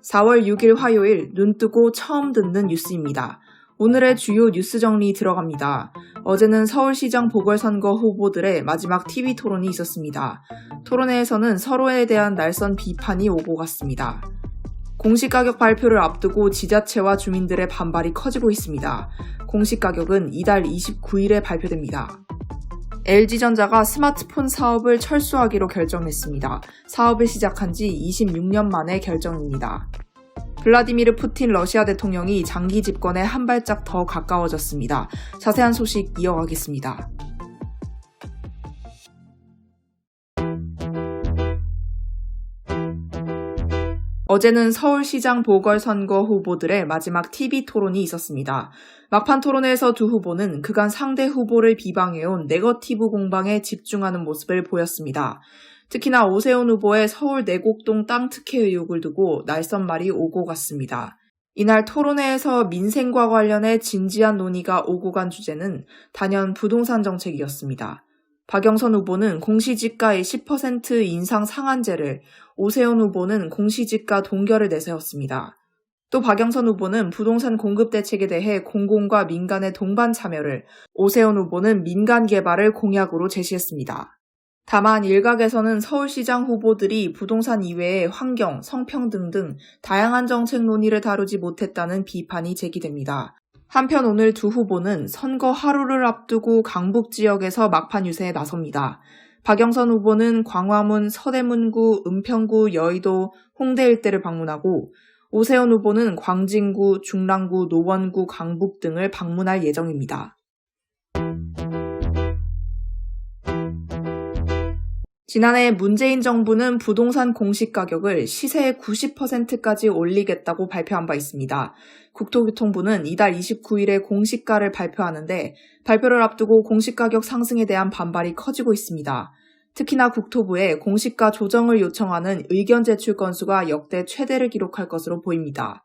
4월 6일 화요일 눈뜨고 처음 듣는 뉴스입니다. 오늘의 주요 뉴스 정리 들어갑니다. 어제는 서울시장 보궐선거 후보들의 마지막 TV 토론이 있었습니다. 토론회에서는 서로에 대한 날선 비판이 오고 갔습니다. 공시가격 발표를 앞두고 지자체와 주민들의 반발이 커지고 있습니다. 공시가격은 이달 29일에 발표됩니다. LG전자가 스마트폰 사업을 철수하기로 결정했습니다. 사업을 시작한 지 26년 만의 결정입니다. 블라디미르 푸틴 러시아 대통령이 장기 집권에 한 발짝 더 가까워졌습니다. 자세한 소식 이어가겠습니다. 어제는 서울시장 보궐선거 후보들의 마지막 TV 토론이 있었습니다. 막판 토론회에서 두 후보는 그간 상대 후보를 비방해온 네거티브 공방에 집중하는 모습을 보였습니다. 특히나 오세훈 후보의 서울 내곡동 땅 특혜 의혹을 두고 날선 말이 오고 갔습니다. 이날 토론회에서 민생과 관련해 진지한 논의가 오고 간 주제는 단연 부동산 정책이었습니다. 박영선 후보는 공시지가의 10% 인상 상한제를, 오세훈 후보는 공시지가 동결을 내세웠습니다. 또 박영선 후보는 부동산 공급 대책에 대해 공공과 민간의 동반 참여를, 오세훈 후보는 민간 개발을 공약으로 제시했습니다. 다만 일각에서는 서울시장 후보들이 부동산 이외의 환경, 성평등 등 다양한 정책 논의를 다루지 못했다는 비판이 제기됩니다. 한편 오늘 두 후보는 선거 하루를 앞두고 강북 지역에서 막판 유세에 나섭니다. 박영선 후보는 광화문, 서대문구, 은평구, 여의도, 홍대 일대를 방문하고 오세훈 후보는 광진구, 중랑구, 노원구, 강북 등을 방문할 예정입니다. 지난해 문재인 정부는 부동산 공시가격을 시세의 90%까지 올리겠다고 발표한 바 있습니다. 국토교통부는 이달 29일에 공시가를 발표하는데 발표를 앞두고 공시가격 상승에 대한 반발이 커지고 있습니다. 특히나 국토부에 공시가 조정을 요청하는 의견 제출 건수가 역대 최대를 기록할 것으로 보입니다.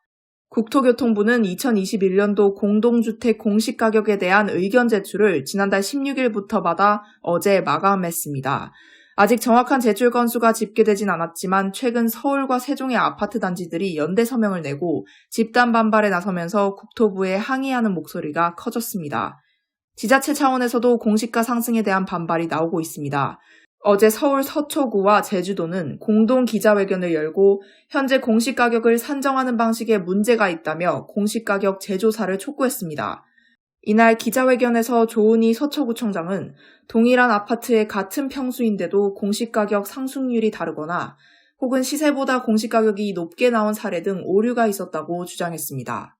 국토교통부는 2021년도 공동주택 공시가격에 대한 의견 제출을 지난달 16일부터 받아 어제 마감했습니다. 아직 정확한 제출 건수가 집계되진 않았지만 최근 서울과 세종의 아파트 단지들이 연대 서명을 내고 집단 반발에 나서면서 국토부에 항의하는 목소리가 커졌습니다. 지자체 차원에서도 공시가 상승에 대한 반발이 나오고 있습니다. 어제 서울 서초구와 제주도는 공동 기자회견을 열고 현재 공시가격을 산정하는 방식에 문제가 있다며 공시가격 재조사를 촉구했습니다. 이날 기자회견에서 조은희 서초구청장은 동일한 아파트의 같은 평수인데도 공시가격 상승률이 다르거나 혹은 시세보다 공시가격이 높게 나온 사례 등 오류가 있었다고 주장했습니다.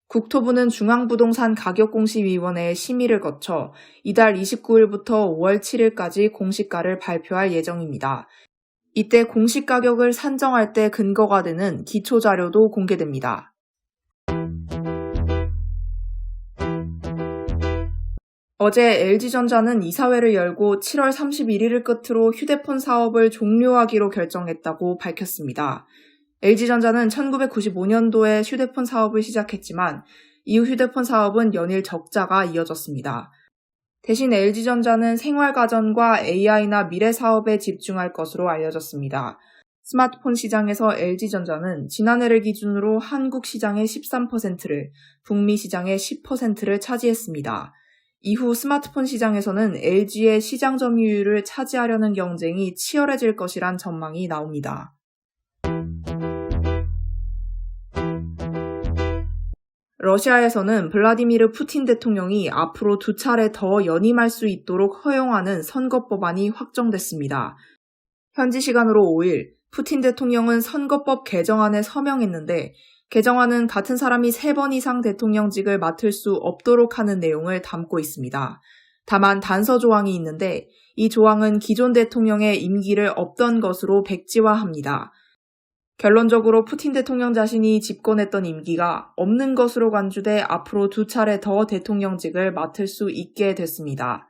국토부는 중앙부동산가격공시위원회의 심의를 거쳐 이달 29일부터 5월 7일까지 공시가를 발표할 예정입니다. 이때 공시가격을 산정할 때 근거가 되는 기초자료도 공개됩니다. 어제 LG전자는 이사회를 열고 7월 31일을 끝으로 휴대폰 사업을 종료하기로 결정했다고 밝혔습니다. LG전자는 1995년도에 휴대폰 사업을 시작했지만 이후 휴대폰 사업은 연일 적자가 이어졌습니다. 대신 LG전자는 생활가전과 AI나 미래 사업에 집중할 것으로 알려졌습니다. 스마트폰 시장에서 LG전자는 지난해를 기준으로 한국 시장의 13%를, 북미 시장의 10%를 차지했습니다. 이후 스마트폰 시장에서는 LG의 시장 점유율을 차지하려는 경쟁이 치열해질 것이란 전망이 나옵니다. 러시아에서는 블라디미르 푸틴 대통령이 앞으로 2차례 더 연임할 수 있도록 허용하는 선거법안이 확정됐습니다. 현지 시간으로 5일, 푸틴 대통령은 선거법 개정안에 서명했는데 개정안은 같은 사람이 3번 이상 대통령직을 맡을 수 없도록 하는 내용을 담고 있습니다. 다만 단서 조항이 있는데 이 조항은 기존 대통령의 임기를 없던 것으로 백지화합니다. 결론적으로 푸틴 대통령 자신이 집권했던 임기가 없는 것으로 간주돼 앞으로 2차례 더 대통령직을 맡을 수 있게 됐습니다.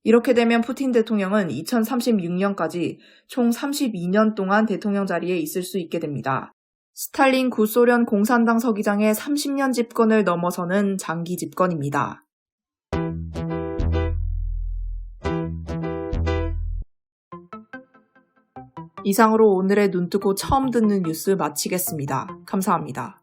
이렇게 되면 푸틴 대통령은 2036년까지 총 32년 동안 대통령 자리에 있을 수 있게 됩니다. 스탈린 구소련 공산당 서기장의 30년 집권을 넘어서는 장기 집권입니다. 이상으로 오늘의 눈뜨고 처음 듣는 뉴스 마치겠습니다. 감사합니다.